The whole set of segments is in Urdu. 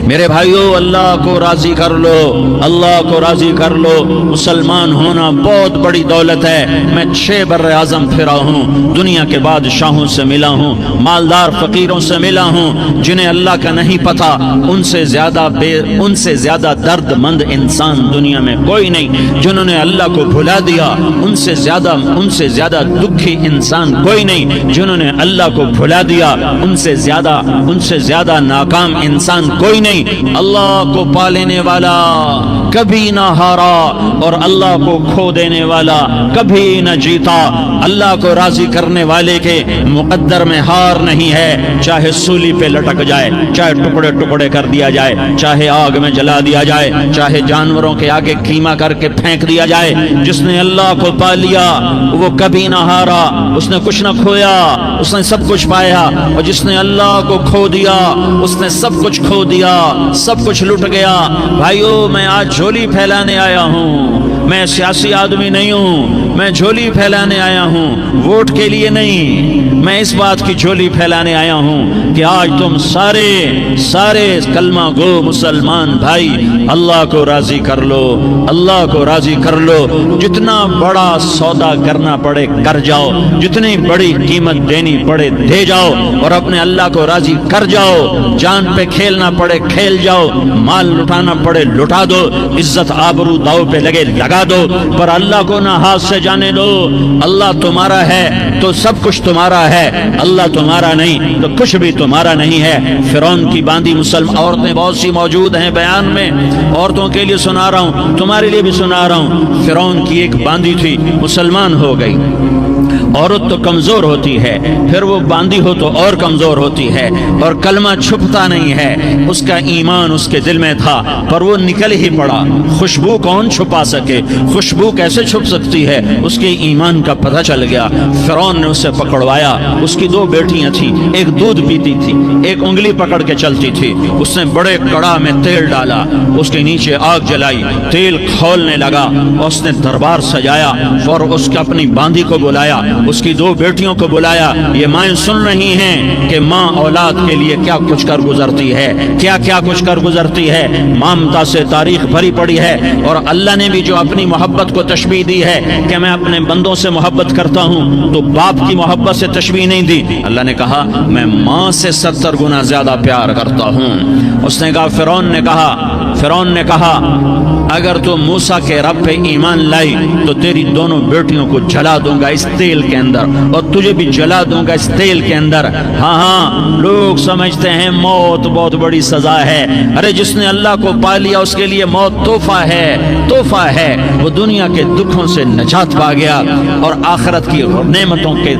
میرے بھائیوں، اللہ کو راضی کر لو، اللہ کو راضی کر لو۔ مسلمان ہونا بہت بڑی دولت ہے۔ میں 6 بر اعظم پھرا ہوں، دنیا کے بادشاہوں سے ملا ہوں، مالدار فقیروں سے ملا ہوں، جنہیں اللہ کا نہیں پتا، ان سے زیادہ درد مند انسان دنیا میں کوئی نہیں۔ جنہوں نے اللہ کو بھلا دیا، ان سے زیادہ دکھی انسان کوئی نہیں۔ جنہوں نے اللہ کو بھلا دیا، ان سے زیادہ ناکام انسان کوئی نہیں۔ اللہ کو پا لینے والا کبھی نہ ہارا، اور اللہ کو کھو دینے والا کبھی نہ جیتا۔ اللہ کو راضی کرنے والے کے مقدر میں ہار نہیں ہے، چاہے سولی پہ لٹک جائے، چاہے ٹکڑے ٹکڑے کر دیا جائے، چاہے آگ میں جلا دیا جائے، چاہے جانوروں کے آگے قیمہ کر کے پھینک دیا جائے۔ جس نے اللہ کو پا لیا وہ کبھی نہ ہارا، اس نے کچھ نہ کھویا، اس نے سب کچھ پایا۔ اور جس نے اللہ کو کھو دیا، اس نے سب کچھ کھو دیا، سب کچھ لٹ گیا۔ بھائیو، میں آج جھولی پھیلانے آیا ہوں، میں سیاسی آدمی نہیں ہوں، میں جھولی پھیلانے آیا ہوں، ووٹ کے لیے نہیں۔ میں اس بات کی جھولی پھیلانے آیا ہوں کہ آج تم سارے کلمہ گو مسلمان بھائی اللہ کو راضی کر لو، اللہ کو راضی کر لو۔ جتنا بڑا سودا کرنا پڑے کر جاؤ، جتنی بڑی قیمت دینی پڑے دے جاؤ، اور اپنے اللہ کو راضی کر جاؤ۔ جان پہ کھیلنا پڑے کھیل جاؤ، مال لٹانا پڑے لٹا دو، عزت آبرو داؤ پہ لگے لگا دو، پر اللہ کو نہ ہاتھ سے جانے دو۔ اللہ تمہارا ہے تو سب کچھ تمہارا ہے، اللہ تمہارا نہیں تو کچھ بھی تمہارا نہیں ہے۔ فرعون کی باندھی مسلم عورتیں بہت سی موجود ہیں بیان میں، عورتوں کے لیے سنا رہا ہوں، تمہارے لیے بھی سنا رہا ہوں۔ فرعون کی ایک باندھی تھی، مسلمان ہو گئی۔ عورت تو کمزور ہوتی ہے، پھر وہ باندھی ہو تو اور کمزور ہوتی ہے، اور کلمہ چھپتا نہیں ہے۔ اس کا ایمان اس کے دل میں تھا، پر وہ نکل ہی پڑا۔ خوشبو کون چھپا سکے؟ خوشبو کیسے چھپ سکتی ہے؟ اس کے ایمان کا پتہ چل گیا۔ فرعون نے اسے پکڑوایا۔ اس کی 2 بیٹیاں تھیں، ایک دودھ پیتی تھی، ایک انگلی پکڑ کے چلتی تھی۔ اس نے بڑے کڑا میں تیل ڈالا، اس کے نیچے آگ جلائی، تیل کھولنے لگا، اس نے دربار سجایا، اور اس کے اپنی باندھی کو بلایا، اس کی 2 بیٹیوں کو بلایا۔ یہ مائیں سن رہی ہیں کہ ماں اولاد کے لیے کیا کچھ کر گزرتی ہے، کیا کچھ کر گزرتی ہے۔ مامتا سے تاریخ بھری پڑی ہے، اور اللہ نے بھی جو اپنی محبت کو تشبیہ دی ہے کہ میں اپنے بندوں سے محبت کرتا ہوں، تو باپ کی محبت سے تشبیہ نہیں دی۔ اللہ نے کہا میں ماں سے 70 گنا زیادہ پیار کرتا ہوں۔ اس نے کہا، فرعون نے کہا اگر تو موسیٰ کے رب پہ ایمان لائی تو تیری دونوں بیٹیوں کو جلا دوں گا اس تیل کے اندر، اور تجھے بھی جلا دوں گا اس تیل کے اندر۔ ہاں لوگ سمجھتے ہیں موت بہت بڑی سزا ہے۔ ارے جس نے اللہ کو پا لیا اس کے لیے موت تحفہ ہے۔ وہ دنیا کے دکھوں سے نجات پا گیا اور آخرت کی نعمتوں کے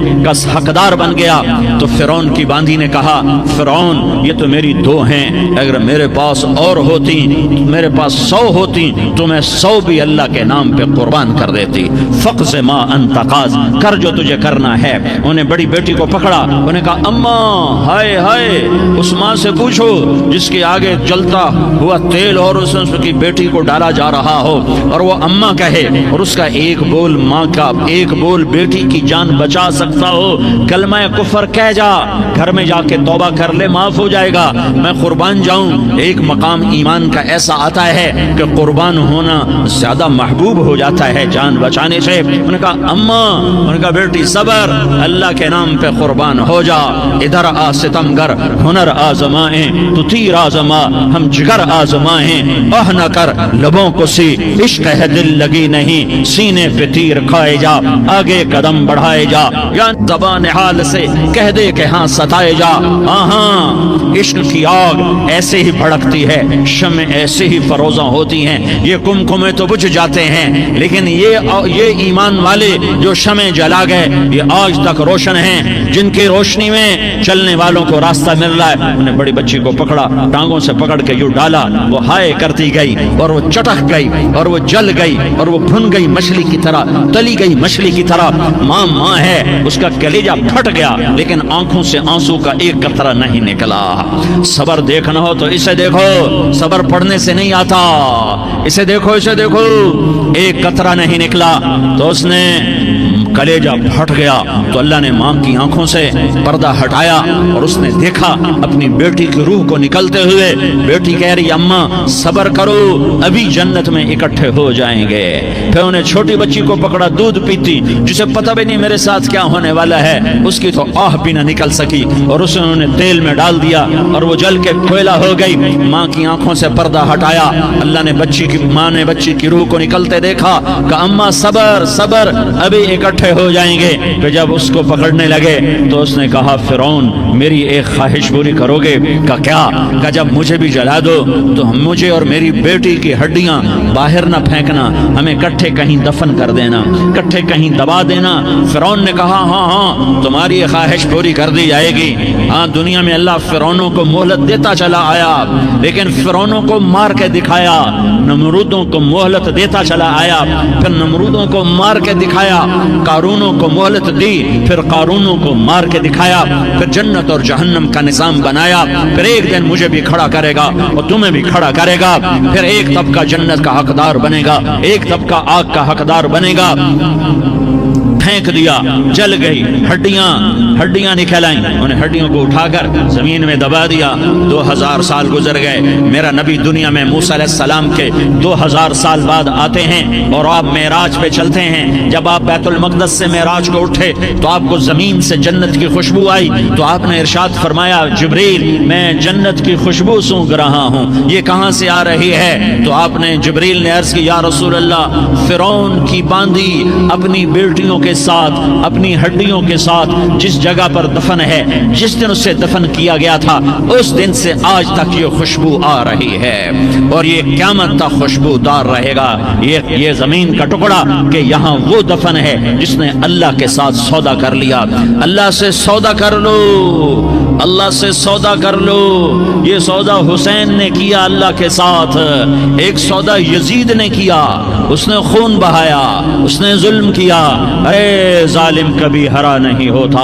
حقدار بن گیا۔ تو فرعون کی باندھی نے کہا، فرعون یہ تو میری 2 ہیں، اگر میرے پاس اور ہوتی، میرے پاس 100 ہوتی تو میں 100 بھی اللہ کے نام پہ قربان کر دیتی۔ فقض ما انت قاض، کر جو تجھے کرنا ہے۔ انہیں بڑی بیٹی کو پکڑا، انہیں کہا اماں ہائے ہائے، اس ماں سے پوچھو جس کے آگے جلتا ہوا تیل اور اس کی بیٹی کو ڈالا جا رہا ہو، اور وہ اماں کہے، اور اس کا ایک بول ماں کا، ایک بول بیٹی کی جان بچا سکتا ہو۔ کلمہ کفر کہہ جا، گھر میں جا کے توبہ کر لے، معاف ہو جائے گا۔ میں قربان جاؤں۔ ایک مقام ایمان کا ایسا آتا ہے کہ قربان ہونا زیادہ محبوب ہو جاتا ہے جان بچانے سے۔ انہوں نے کہا اماں، انہوں نے کہا بیٹی صبر، اللہ کے نام پہ قربان ہو جا۔ ادھر آ ستمگر، ہنر آزمائیں تو تیر آزما، ہم جگر آزمائیں اہ نہ کر لبوں کو سی، عشق ہے دل لگی نہیں، سینے پہ تیر کھائے جا، آگے قدم بڑھائے جا، یا زبان حال سے کہہ دے کہ ہاں ستائے جا۔ ہاں عشق کی آگ ایسے ہی بھڑکتی ہے، شمع ایسے ہی فروزاں ہوتی ہیں، یہ کمکمے تو بجھ جاتے ہیں، لیکن یہ ایمان والے جو شمع جلا گئے یہ آج تک روشن ہیں، جن کی روشنی میں چلنے والوں کو راستہ مل رہا ہے۔ انہیں بڑی بچی کو پکڑا، ٹانگوں سے پکڑ کے یوں ڈالا، وہ ہائے کرتی گئی اور وہ چٹک گئی اور وہ جل گئی اور وہ بھن گئی مچھلی کی طرح، تلی گئی مچھلی کی طرح۔ ماں ہے، اس کا کلیجہ پھٹ گیا، لیکن آنکھوں سے آنسو کا ایک قطرہ نہیں نکلا۔ صبر دیکھنا ہو تو اسے دیکھو، صبر پڑھنے سے نہیں آتا، اسے دیکھو، اسے دیکھو۔ ایک قطرہ نہیں نکلا تو اس نے کلیجہ ہٹ گیا تو اللہ نے ماں کی آنکھوں سے پردہ ہٹایا اور اس نے دیکھا اپنی بیٹی کی روح کو نکلتے ہوئے. بیٹی کہہ رہی اماں صبر کرو ابھی جنت میں اکٹھے ہو جائیں گے. پھر انہیں چھوٹی بچی کو پکڑا دودھ پیتی جسے پتہ بھی نہیں میرے ساتھ کیا ہونے والا ہے. اس کی تو آہ بھی نہ نکل سکی اور اسے انہوں نے تیل میں ڈال دیا اور وہ جل کے کوئلہ ہو گئی. ماں کی آنکھوں سے پردہ ہٹایا. اللہ نے ماں نے بچی کی روح کو نکلتے دیکھا کہ اماں صبر صبر ابھی اکٹھے ہو جائیں گے. پھر جب اس کو پکڑنے لگے تو اس نے کہا فرعون میری ایک خواہش پوری کرو گے؟ کیا؟ کہ جب مجھے بھی جلا دو تو مجھے اور میری بیٹی کی ہڈیاں باہر نہ پھینکنا, ہمیں کٹھے کہیں دفن کر دینا, کٹھے کہیں دبا دینا. فرعون نے کہا ہاں تمہاری یہ خواہش پوری کر دی جائے گی. ہاں دنیا میں اللہ فرعونوں کو مہلت دیتا چلا آیا لیکن فرعونوں کو مار کے دکھایا. نمرودوں کو مہلت دیتا چلا آیا پھر نمرودوں کو مار کے دکھایا. قارونوں کو مہلت دی پھر قارونوں کو مار کے دکھایا. پھر جنت اور جہنم کا نظام بنایا. پھر ایک دن مجھے بھی کھڑا کرے گا اور تمہیں بھی کھڑا کرے گا. پھر ایک طبقہ جنت کا حقدار بنے گا, ایک طبقہ آگ کا حقدار بنے گا. پھینک دیا, جل گئی, ہڈیاں نکل آئیں. انہیں ہڈیوں کو اٹھا کر زمین میں دبا دیا. 2000 سال گزر گئے. میرا نبی دنیا میں موسیٰ علیہ السلام کے 2000 سال بعد آتے ہیں اور آپ معراج پہ چلتے ہیں. جب آپ بیت المقدس سے معراج کو اٹھے تو آپ کو زمین سے جنت کی خوشبو آئی تو آپ نے ارشاد فرمایا جبریل میں جنت کی خوشبو سونگھ رہا ہوں, یہ کہاں سے آ رہی ہے؟ تو آپ نے جبریل نے عرض کی یا رسول اللہ فرعون کی باندھی اپنی بیٹیوں کے ساتھ اپنی ہڈیوں کے ساتھ جس جگہ پر دفن ہے, جس دن اسے دفن کیا گیا تھا اس دن سے آج تک یہ خوشبو آ رہی ہے اور یہ قیامت تک خوشبو دار رہے گا. یہ زمین کا ٹکڑا کہ یہاں وہ دفن ہے جس نے اللہ کے ساتھ سودا کر لیا. اللہ سے سودا کر لو, اللہ سے سودا کر لو. یہ سودا حسین نے کیا اللہ کے ساتھ. ایک سودا یزید نے کیا, اس نے خون بہایا, اس نے ظلم کیا. اے ظالم کبھی ہرا نہیں ہوتا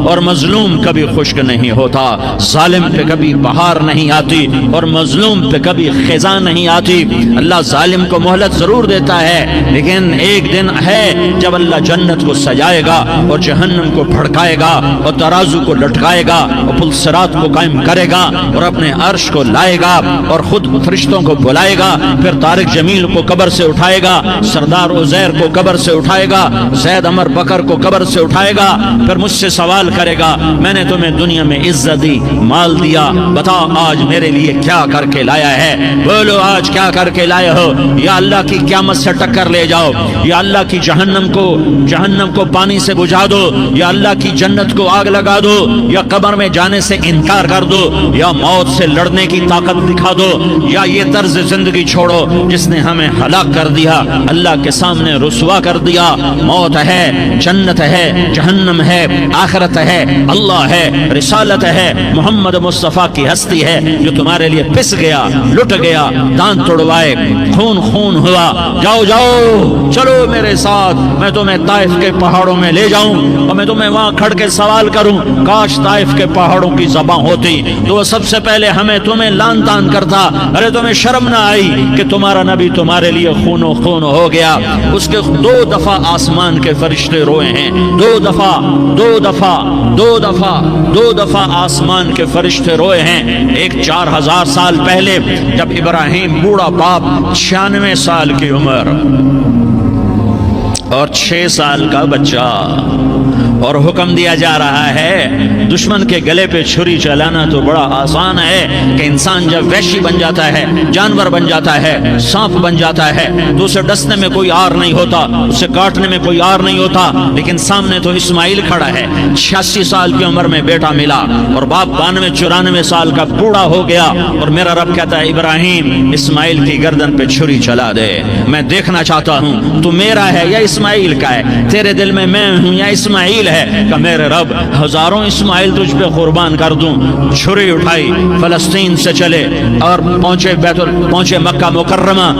اور مظلوم کبھی خشک نہیں ہوتا. ظالم پہ کبھی بہار نہیں آتی اور مظلوم پہ کبھی خزاں نہیں آتی. اللہ ظالم کو مہلت ضرور دیتا ہے لیکن ایک دن ہے جب اللہ جنت کو سجائے گا اور جہنم کو بھڑکائے گا اور ترازو کو لٹکائے گا اور پل صراط کو قائم کرے گا اور اپنے عرش کو لائے گا اور خود فرشتوں کو بلائے گا. پھر طارق جمیل کو قبر سے اٹھائے گا, سردار عزیر کو قبر سے اٹھائے گا, زید عمر بکر کو قبر سے اٹھائے گا. پھر مجھ سے سوال کرے گا میں نے تمہیں دنیا میں عزت دی, مال دیا, بتا آج میرے لیے کیا کر کے لایا ہے؟ بولو آج کیا کر کے لائے ہو؟ یا اللہ کی قیامت سے ٹکر لے جاؤ, یا اللہ کی جہنم کو پانی سے بجھا دو, یا اللہ کی جنت کو آگ لگا دو, یا قبر میں جانے سے انکار کر دو, یا موت سے لڑنے کی طاقت دکھا دو, یا یہ طرز زندگی چھوڑو جس نے ہمیں ہلاک کر دیا, اللہ کے سامنے رسوا کر دیا. موت ہے, جنت ہے, جہنم ہے, آخرت ہے, اللہ ہے, رسالت ہے, محمد مصطفیٰ کی ہستی ہے جو تمہارے لیے پس گیا, لٹ گیا, دانت توڑوائے, خون ہوا. جاؤ چلو میرے ساتھ, میں تمہیں طائف کے پہاڑوں میں لے جاؤں اور میں تمہیں وہاں کھڑ کے سوال کروں. کاش طائف کے پہاڑوں کی زبان ہوتی تو وہ سب سے پہلے تمہیں لان تان کرتا. ارے تمہیں شرم نہ آئی کہ تمہارا نبی تمہارے لیے خون ہو گیا. اس کے 2 دفعہ آسمان کے فرشتے روئے ہیں, 2 دفعہ آسمان کے فرشتے روئے ہیں. ایک 4000 سال پہلے جب ابراہیم بوڑھا باپ 96 سال کی عمر اور 6 سال کا بچہ, اور حکم دیا جا رہا ہے دشمن کے گلے پہ چھری چلانا تو بڑا آسان ہے کہ انسان جب وحشی بن جاتا ہے, جانور بن جاتا ہے, سانپ بن جاتا ہے تو اسے ڈسنے میں کوئی آر نہیں ہوتا, اسے کاٹنے میں کوئی آر نہیں ہوتا. لیکن سامنے تو اسماعیل کھڑا ہے, 86 سال کی عمر میں بیٹا ملا اور باپ 92-94 سال کا بوڑھا ہو گیا, اور میرا رب کہتا ہے ابراہیم اسماعیل کی گردن پہ چھری چلا دے, میں دیکھنا چاہتا ہوں تو میرا ہے یا اسماعیل کا ہے, تیرے دل میں ہوں یا اسماعیل اسماعیل ہے کہ میرے رب ہزاروں اسماعیل تجھ پہ قربان کر دوں. چھری اٹھائی, فلسطین سے چلے اور پہنچے مکہ مکرمہ.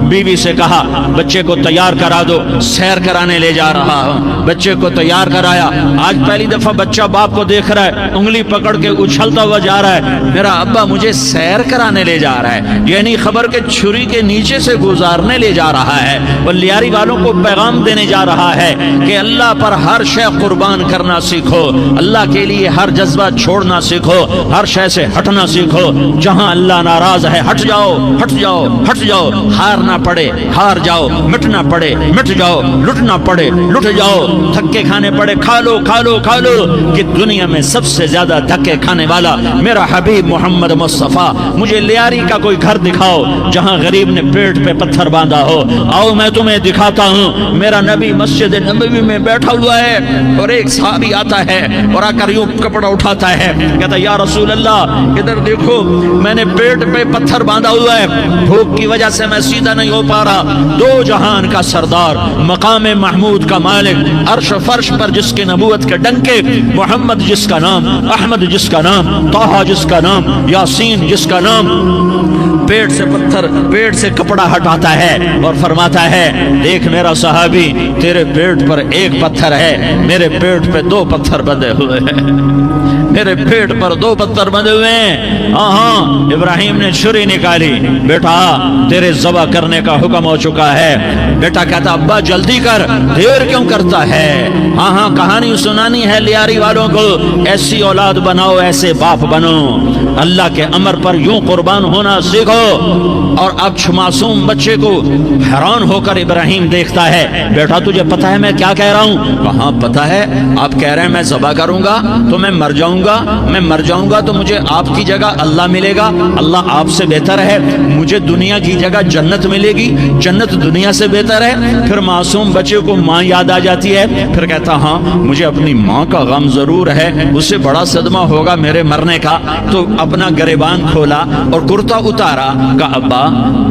بیوی سے کہا بچے کو تیار کرا دو, سیر کرانے لے جا رہا ہوں. بچے کو تیار کرایا. آج پہلی دفعہ بچہ باپ کو دیکھ رہا ہے, انگلی پکڑ کے اچھلتا ہوا جا رہا ہے, میرا ابا مجھے سیر کرانے لے جا رہا ہے, یعنی خبر کے چھری کے نیچے سے گزارنے لے جا رہا ہے. اور لیاری والوں کو پیغام دینے جا رہا ہے کہ اللہ پر ہر شے قربان کرنا سیکھو, اللہ کے لیے ہر جذبہ چھوڑنا سیکھو, ہر شے سے ہٹنا سیکھو. جہاں اللہ ناراض ہے ہٹ جاؤ, ہٹ جاؤ, ہٹ جاؤ. ہارنا پڑے ہار جاؤ, مٹنا پڑے مٹ جاؤ, لٹنا پڑے لٹ جاؤ, دھکے کھانے پڑے کھا لو کھا لو کھا لو. کہ دنیا میں سب سے زیادہ دھکے کھانے والا میرا حبیب محمد مصطفیٰ. مجھے لیاری کا کوئی گھر دکھاؤ جہاں غریب نے پیٹ پہ پتھر باندھا ہو. آؤ میں تمہیں دکھاتا ہوں. میرا نبی مسجد نبوی میں بیٹھا ہوا ہے اور ایک صحابی آتا ہے اور آ کر یوں کپڑا اٹھاتا ہے, کہتا یا رسول اللہ ادھر دیکھو, میں نے پیٹ پہ پتھر باندھا ہوا ہے, بھوک کی وجہ سے میں سیدھا نہیں ہو پا رہا. دو جہان کا سردار, مقام محمود کا مالک, عرش فرش پر جس کی نبوت کے ڈنکے, محمد جس کا نام, احمد جس کا نام, طٰہٰ جس کا نام, یاسین جس کا نام, پیٹ سے پتھر, پیٹ سے کپڑا ہٹاتا ہے اور فرماتا ہے دیکھ میرا صحابی, تیرے پیٹ پر ایک پتھر ہے, میرے پیٹ پہ دو پتھر بندھے ہوئے ہیں, میرے پیٹ پر دو پتھر بندھے ہوئے ہیں. ہاں ابراہیم نے چھری نکالی, بیٹا تیرے ذبح کرنے کا حکم ہو چکا ہے. بیٹا کہتا ابا جلدی کر, دیر کیوں کرتا ہے. ہاں کہانی سنانی ہے لیاری والوں کو, ایسی اولاد بناؤ, ایسے باپ بنو, اللہ کے امر پر یوں قربان ہونا سیکھو. اور اب معصوم بچے کو حیران ہو کر ابراہیم دیکھتا ہے, بیٹا تجھے پتا ہے میں کیا کہہ رہا ہوں؟ کہاں پتا ہے, آپ کہہ رہے ہیں میں ذبح کروں گا تو میں مر جاؤں گا, میں مر جاؤں گا تو مجھے آپ کی جگہ اللہ ملے گا, اللہ آپ سے بہتر ہے, مجھے دنیا کی جگہ جنت ملے گی, جنت دنیا سے بہتر ہے. پھر معصوم بچے کو ماں یاد آ جاتی ہے, پھر کہتا ہاں مجھے اپنی ماں کا غم ضرور ہے, اسے بڑا صدمہ ہوگا میرے مرنے کا. تو اپنا گریبان کھولا اور کرتا اتارا, کہا ابا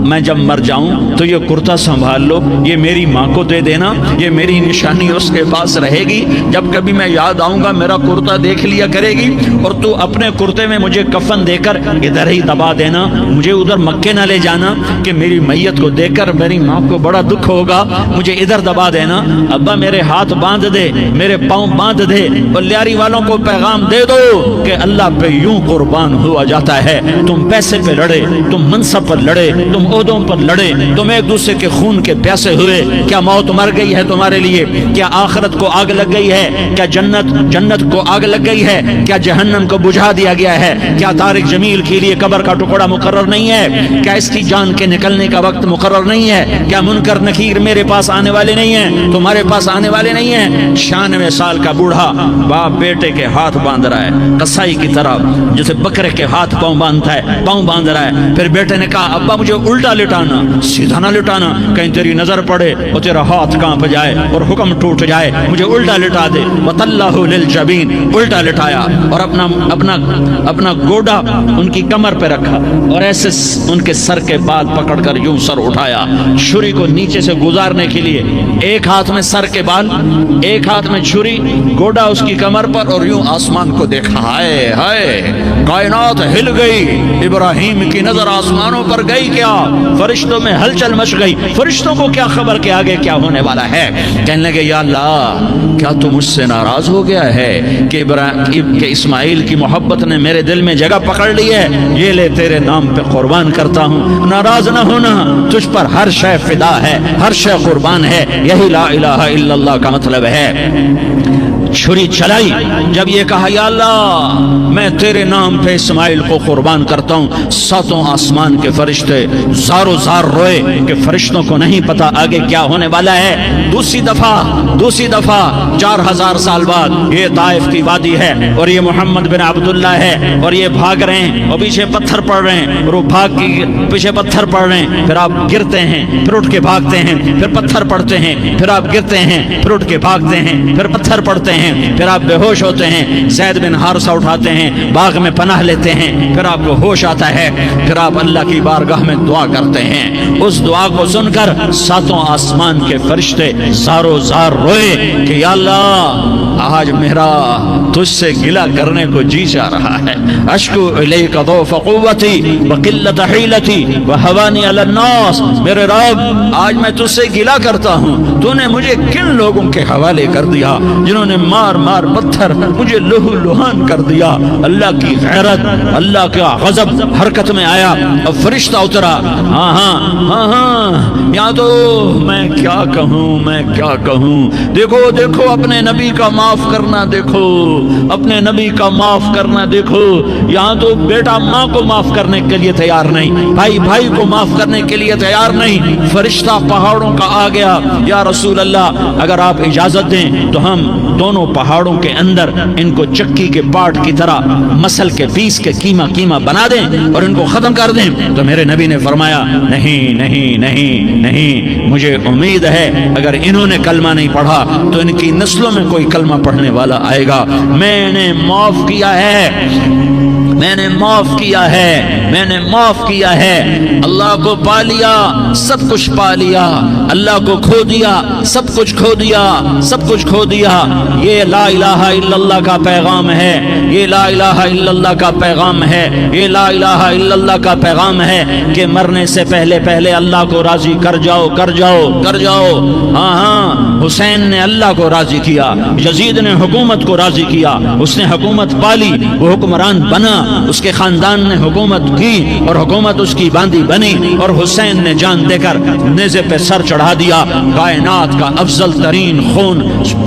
میں جب مر جاؤں تو یہ کرتا سنبھال لو, یہ میری ماں کو دے دینا, یہ میری نشانی اس کے پاس رہے گی, جب کبھی میں یاد آؤں گا میرا کرتا دیکھ لیا کرے گی, اور تو اپنے کرتے میں مجھے کفن دے کر ادھر ہی دبا دینا, مجھے ادھر مکے نہ لے جانا کہ میری میت کو دیکھ کر میری ماں کو بڑا دکھ ہوگا, مجھے ادھر دبا دینا. ابا میرے ہاتھ باندھ دے, میرے پاؤں باندھ دے, اور لیاری والوں کو پیغام دے دو کہ اللہ پہ یوں قربان ہوا جاتا ہے. تم پیسے پہ لڑے, تم منصب پر لڑے, تم عہدوں پر لڑے, تم ایک دوسرے کے خون کے پیاسے ہوئے, کیا موت مر گئی ہے تمہارے لیے؟ کیا آخرت کو آگ لگ گئی ہے؟ کیا جنت کو آگ لگ گئی ہے؟ کیا جہنم کو بجھا دیا گیا ہے؟ کیا طارق جمیل کے لیے قبر کا ٹکڑا مقرر نہیں ہے؟ کیا اس کی جان کے نکلنے کا وقت مقرر نہیں ہے؟ کیا منکر نکیر میرے پاس آنے والے نہیں ہیں, تمہارے پاس آنے والے نہیں ہیں؟ 96 سال کا بوڑھا باپ بیٹے کے ہاتھ باندھ رہا ہے قصائی کی طرح, جیسے بکرے کے ہاتھ پاؤں باندھتا ہے, پاؤں باندھ رہا ہے. پھر بیٹے نے کہا ابا مجھے الٹا لٹانا, سیدھا نہ لٹانا, کہیں تیری نظر پڑے اور تیرا ہاتھ کانپ جائے اور حکم ٹوٹ جائے, مجھے الٹا لٹا دے. وَطَلَّهُ لِلْجَبِينِ, الٹا لٹایا اور اپنا گوڈا ان کی کمر پہ رکھا اور ایسے ان کے سر کے بال پکڑ کر یوں سر اٹھایا, چھری کو نیچے سے گزارنے کے لیے. ایک ہاتھ میں سر کے بال, ایک ہاتھ میں چھری, گوڈا اس کی کمر پر, اور یوں آسمان کو دیکھا. ہائے ہائے, کائنات ہل گئی, ابراہیم کی نظر آسمانوں پر گئی, کیا فرشتوں میں ہلچل مچ گئی. فرشتوں کو کیا خبر کہ آگے کیا ہونے والا ہے؟ کہنے لگے یا اللہ کیا تو مجھ سے ناراض ہو گیا ہے کہ اسماعیل کی محبت نے میرے دل میں جگہ پکڑ لی ہے؟ یہ لے تیرے نام پہ قربان کرتا ہوں. ناراض نہ ہونا, تجھ پر ہر شے فدا ہے, ہر شے قربان ہے. یہی لا الہ الا اللہ کا مطلب ہے. چھری چلائی, جب یہ کہا یا اللہ میں تیرے نام پہ اسماعیل کو قربان کرتا ہوں, 7 آسمان کے فرشتے زارو زار روئے کہ فرشتوں کو نہیں پتا آگے کیا ہونے والا ہے. دوسری دفعہ 4000 سال بعد یہ طائف کی وادی ہے اور یہ محمد بن عبداللہ ہے اور یہ بھاگ رہے ہیں اور پیچھے پتھر پڑ رہے ہیں, اور وہ بھاگ کے پیچھے پتھر پڑ رہے ہیں. پھر آپ گرتے ہیں, پھر اٹھ کے بھاگتے ہیں, پھر پتھر پڑتے ہیں, پھر آپ گرتے ہیں, پھر اٹھ کے بھاگتے ہیں, پھر پتھر پڑتے ہیں. ہیں، پھر آپ بے ہوش ہوتے ہیں، زید بن حارثہ اٹھاتے ہیں، باغ میں پناہ لیتے ہیں، پھر آپ کو ہوش آتا ہے، پھر آپ اللہ کی بارگاہ میں دعا کرتے ہیں۔ اس دعا کو سن کر ساتوں آسمان کے فرشتے زارو زار روئے کہ یا اللہ آج میرا تجھ سے گلہ کرنے کو جی چاہ رہا ہے۔ اشکو الیک ضعف قوتی وقلت حیلتی وہوانی علی الناس، میرے رب آج میں تجھ سے گلہ کرتا ہوں، تو نے مجھے کن لوگوں کے حوالے کر دیا جنہوں نے مار مار پتھر مجھے لہو لہان کر دیا۔ اللہ کی غیرت، اللہ کا غضب حرکت میں آیا، اب فرشتہ اترا۔ ہاں ہاں ہاں ہاں، یا تو میں کیا کہوں، میں کیا کہوں، دیکھو دیکھو اپنے نبی کا معاف کرنا، دیکھو اپنے نبی کا معاف کرنا، دیکھو یہاں تو بیٹا ماں کو معاف کرنے کے لیے تیار نہیں، بھائی بھائی کو معاف کرنے کے لیے تیار نہیں۔ فرشتہ پہاڑوں کا آ گیا، یا رسول اللہ اگر آپ اجازت دیں تو ہم دونوں پہاڑوں کے اندر ان کو چکی کے پاٹ کی طرح مسل کے پیس کے کیما کیما بنا دیں اور ان کو ختم کر دیں۔ تو میرے نبی نے فرمایا نہیں نہیں نہیں نہیں، مجھے امید ہے اگر انہوں نے کلمہ نہیں پڑھا تو ان کی نسلوں میں کوئی کلمہ پڑھنے والا آئے گا۔ میں نے معاف کیا ہے، میں نے معاف کیا ہے، میں نے معاف کیا ہے۔ اللہ کو پا لیا، سب کچھ پا لیا، اللہ کو کھو دیا، سب کچھ کھو دیا، سب کچھ کھو دیا۔ یہ لا الہ الا اللہ کا پیغام ہے، یہ لا الہ الا اللہ کا پیغام ہے، یہ لا الہ الا اللہ کا پیغام ہے کہ مرنے سے پہلے پہلے اللہ کو راضی کر جاؤ، کر جاؤ، کر جاؤ۔ ہاں ہاں، حسین نے اللہ کو راضی کیا، یزید نے حکومت کو راضی کیا، اس نے حکومت پالی، وہ حکمران بنا، اس کے خاندان نے حکومت کی اور حکومت اس کی باندھی بنی، اور حسین نے جان دے کر نیزے پہ سر چڑھا دیا۔ کائنات کا افضل ترین خون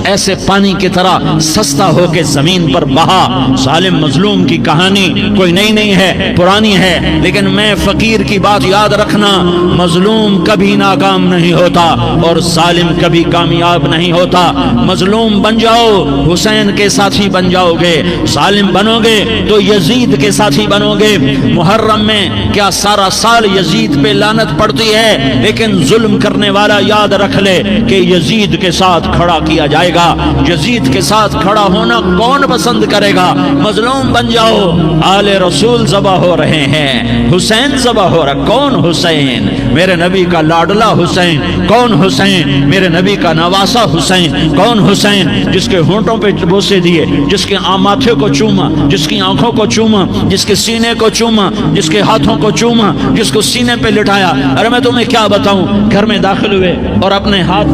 ایسے پانی کی طرح سستا ہو کے زمین پر بہا۔ ظالم مظلوم کی کہانی کوئی نئی نہیں ہے، پرانی ہے، لیکن میں فقیر کی بات یاد رکھنا، مظلوم کبھی ناکام نہیں ہوتا اور ظالم کبھی کامیاب نہیں ہوتا۔ مظلوم بن جاؤ حسین کے ساتھی بن جاؤ گے، ظالم بنو گے تو یزید کے ساتھی بنو گے۔ محرم میں کیا سارا سال یزید پہ لعنت پڑتی ہے، لیکن ظلم کرنے والا یاد رکھ لے کہ یزید کے ساتھ کھڑا کیا جائے گا۔ یزید کے ساتھ کھڑا ہونا کون پسند کرے گا؟ مظلوم بن جاؤ۔ آل رسول ذبح ہو رہے ہیں، حسین ذبح ہو رہا، کون حسین؟ میرے نبی کا لاڈلا حسین، کون حسین؟ میرے نبی کا نواسا حسین، کون حسین؟ جس کے ہونٹوں پہ بوسے دیے، جس کے ماتھے کو چوما، جس کی آنکھوں کو چوما، جس کے سینے کو چوما، جس کے ہاتھوں کو چوما، جس کو سینے پہ لٹایا۔ ارے میں تمہیں کیا بتاؤں، گھر میں داخل ہوئے اور اپنے ہاتھ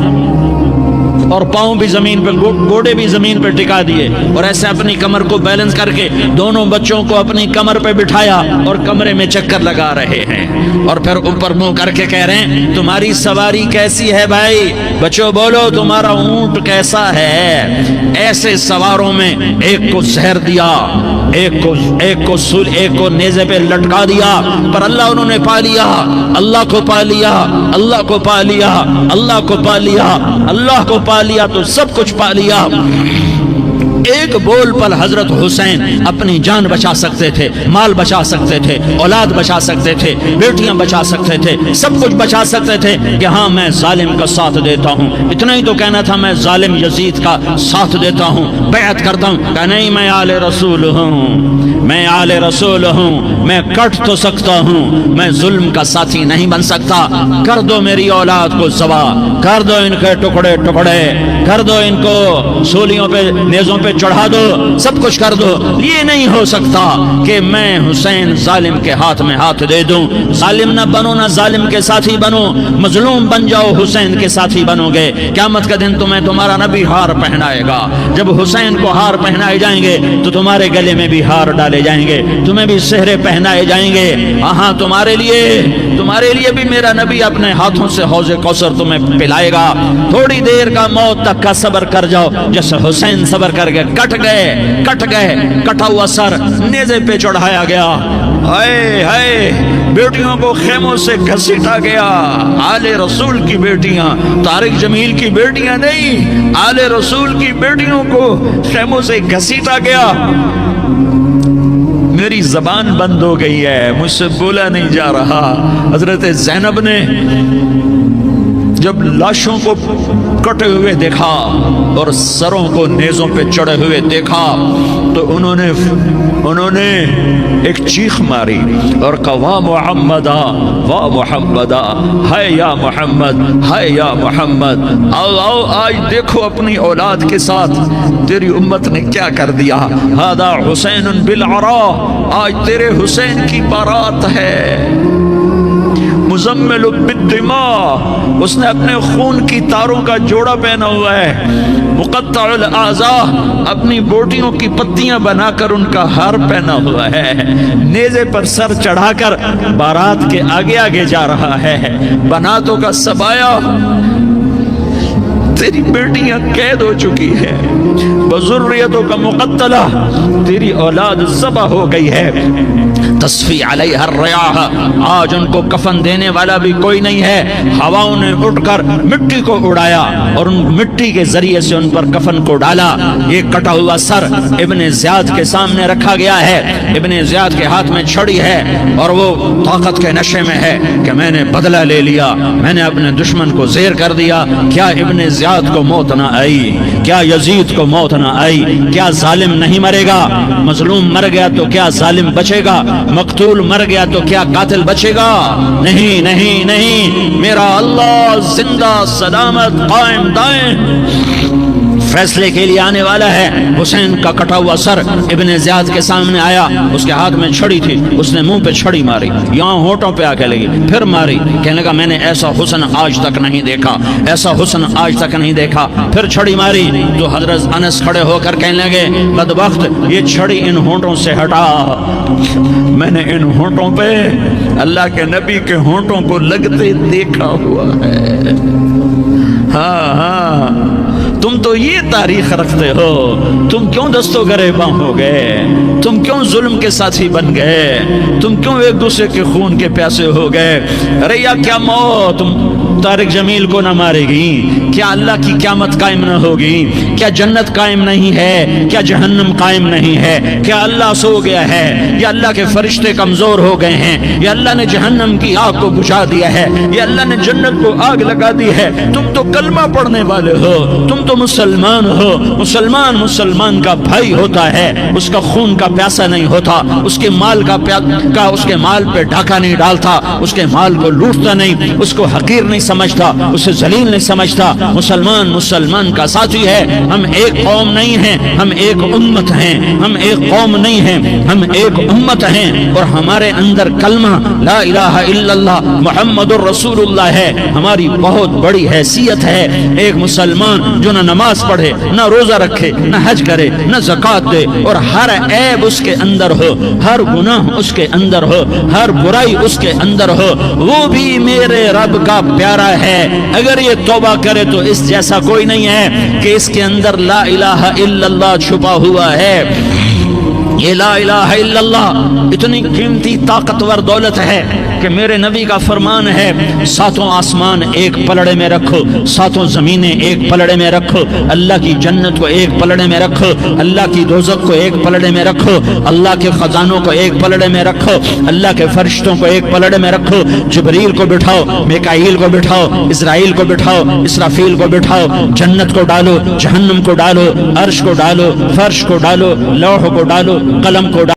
اور پاؤں بھی زمین پہ، گوڑے بھی زمین پہ ٹکا دیے، اور ایسے اپنی کمر کو بیلنس کر کے دونوں بچوں کو اپنی کمر پہ بٹھایا اور کمرے میں چکر لگا رہے ہیں، اور پھر اوپر منہ کر کے کہہ رہے ہیں تمہاری سواری کیسی ہے بھائی؟ بچوں بولو تمہارا اونٹ کیسا ہے؟ ایسے سواروں میں ایک کو زہر دیا، ایک کو نیزے پہ لٹکا دیا، پر اللہ انہوں نے پا لیا، اللہ کو پا لیا، اللہ کو پا لیا، اللہ کو پا لیا، اللہ کو پا لیا تو سب کچھ پا لیا۔ ایک بول پر حضرت حسین اپنی جان بچا سکتے تھے، مال بچا سکتے تھے، اولاد بچا سکتے تھے، بیٹیاں بچا سکتے تھے، سب کچھ بچا سکتے تھے کہ ہاں میں ظالم کا ساتھ دیتا ہوں۔ اتنا ہی تو کہنا تھا میں ظالم یزید کا ساتھ دیتا ہوں، بیعت کرتا ہوں، کہ نہیں میں آل رسول ہوں، میں آل رسول ہوں، میں کٹ تو سکتا ہوں، میں ظلم کا ساتھی نہیں بن سکتا۔ کر دو میری اولاد کو ذبح، کر دو ان کے ٹکڑے ٹکڑے، کر دو ان کو سولیوں پہ نیزوں پہ چڑھا دو، سب کچھ کر دو۔ یہ نہیں ہو سکتا کہ میں حسین ظالم کے ہاتھ میں ہاتھ دے دوں۔ ظالم نہ بنو، نہ ظالم کے ساتھی بنو، مظلوم بن جاؤ، حسین کے ساتھی بنو گے۔ قیامت کا دن تمہیں تمہارا نبی ہار پہنائے گا۔ جب حسین کو ہار پہنائے جائیں گے تو تمہارے گلے میں بھی ہار ڈالے جائیں گے، تمہیں بھی سہرے پہنائے جائیں گے۔ ہاں تمہارے لیے بھی میرا نبی اپنے ہاتھوں سے حوض کوثر تمہیں پلائے گا۔ تھوڑی دیر کا موت تک کا صبر کر جاؤ، جیسے حسین صبر کر گئے، کٹ گئے، کٹا ہوا سر نیزے پہ چڑھایا گیا۔ ہائے ہائے، بیٹیوں کو خیموں سے گھسیٹا گیا۔ آل رسول کی بیٹیاں، طارق جمیل کی بیٹیاں نہیں، آل رسول کی بیٹیوں کو خیموں سے گھسیٹا گیا۔ میری زبان بند ہو گئی ہے، مجھ سے بولا نہیں جا رہا۔ حضرت زینب نے جب لاشوں کو کٹے ہوئے دیکھا اور سروں کو نیزوں پہ چڑھے ہوئے دیکھا تو انہوں نے ایک چیخ ماری اور کہا واہ محمدا واہ محمدا، ہائے یا محمد، ہائے یا محمد، آؤ آؤ آج دیکھو اپنی اولاد کے ساتھ تیری امت نے کیا کر دیا۔ ہذا حسین بالعراء، آج تیرے حسین کی بارات ہے۔ مزمل بالدماء، اس نے اپنے خون کی تاروں کا جوڑا پہنا ہوا ہے۔ مقطع الاعضاء، اپنی بوٹیوں کی پتیاں بنا کر ان کا ہار پہنا ہوا ہے۔ نیزے پر سر چڑھا کر بارات کے آگے آگے جا رہا ہے۔ بناتوں کا سبایا، تیری بیٹیاں قید ہو چکی ہے، بذریتوں کا مقتلہ، تیری اولاد ذبح ہو گئی ہے۔ تصفی علیہ الریاح، آج ان کو کفن دینے والا بھی کوئی نہیں ہے۔ ہواؤں نے اٹھ کر مٹی کو اڑایا اور ان مٹی کے ذریعے سے ان پر کفن کو ڈالا۔ یہ کٹا ہوا سر ابن زیاد کے سامنے رکھا گیا ہے۔ ابن زیاد کے ہاتھ میں چھڑی ہے اور وہ طاقت کے نشے میں ہے کہ میں نے بدلہ لے لیا، میں نے اپنے دشمن کو زیر کر دیا۔ کیا ابن زیاد کو موت نہ آئی؟ کیا یزید کو موت نہ آئی؟ کیا ظالم نہیں مرے گا؟ مظلوم مر گیا تو کیا ظالم بچے گا؟ مقتول مر گیا تو کیا قاتل بچے گا؟ نہیں نہیں نہیں، میرا اللہ زندہ سلامت قائم دائم فیصلے کے لیے آنے والا ہے۔ حسین کا کٹا ہوا سر ابن زیاد کے سامنے آیا، اس کے ہاتھ میں چھڑی تھی، اس نے منہ پہ چھڑی ماری، یہاں ہونٹوں پہ آ کے لگی، پھر ماری، کہنے لگا میں نے ایسا حسن آج تک نہیں دیکھا، ایسا حسن آج تک نہیں دیکھا، پھر چھڑی ماری تو حضرت انس کھڑے ہو کر کہنے لگے بدبخت، یہ چھڑی ان ہونٹوں سے ہٹا، میں نے ان ہونٹوں پہ اللہ کے نبی کے ہونٹوں کو لگتے دیکھا ہوا ہے۔ ہاں ہاں، تم تو یہ تاریخ رکھتے ہو، تم کیوں دستوں گریباں ہو گئے؟ تم کیوں ظلم کے ساتھی بن گئے؟ تم کیوں ایک دوسرے کے خون کے پیاسے ہو گئے؟ ارے یا کیا موت طارق جمیل کو نہ مارے گی؟ کیا اللہ کی قیامت قائم نہ ہوگی؟ کیا جنت قائم نہیں ہے؟ کیا جہنم قائم نہیں ہے؟ کیا اللہ سو گیا ہے؟ یا اللہ کے فرشتے کمزور ہو گئے ہیں؟ یا اللہ نے جہنم کی آگ کو بجھا دیا ہے؟ یا اللہ نے جنت کو آگ لگا دی ہے؟ تم تو کلمہ پڑھنے والے ہو، تم تو مسلمان ہو۔ مسلمان کا بھائی ہوتا ہے، اس کا خون کا پیاسا نہیں ہوتا، اس کے مال اس کے مال پہ ڈھاکہ نہیں ڈالتا، اس کے مال کو لوٹتا نہیں، اس کو حقیر نہیں سمجھتا، اسے ذلیل نہیں سمجھتا۔ مسلمان کا ساتھی ہے۔ ہم ایک قوم نہیں ہیں، ہم ایک امت ہیں، ہم ایک قوم نہیں ہیں، ہم ایک امت ہیں، اور ہمارے اندر کلمہ لا الہ الا اللہ محمد الرسول اللہ ہے۔ ہماری بہت بڑی حیثیت ہے۔ ایک مسلمان جو نہ نماز پڑھے، نہ روزہ رکھے، نہ حج کرے، نہ زکوٰۃ دے، اور ہر عیب اس کے اندر ہو، ہر گناہ اس کے اندر ہو، ہر برائی اس کے اندر ہو، وہ بھی میرے رب کا پیارا ہے۔ اگر یہ توبہ کرے تو اس جیسا کوئی نہیں ہے کہ اس کے اندر لا الہ الا اللہ چھپا ہوا ہے۔ یہ لا الہ الا اللہ اتنی قیمتی طاقتور دولت ہے کہ میرے نبی کا فرمان ہے، ساتوں آسمان ایک پلڑے میں رکھو، ساتوں زمینیں ایک پلڑے میں رکھو، اللہ کی جنت کو ایک پلڑے میں رکھو، اللہ کی دوزخ کو ایک پلڑے میں رکھو، اللہ کے خزانوں کو ایک پلڑے میں رکھو، اللہ کے فرشتوں کو ایک پلڑے میں رکھو، جبریل کو بٹھاؤ، میکائیل کو بٹھاؤ، اسرائیل کو بٹھاؤ، اسرافیل کو بٹھاؤ، جنت کو ڈالو، جہنم کو ڈالو، عرش کو ڈالو، فرش کو ڈالو، لوح کو ڈالو، قلم کو ڈالو۔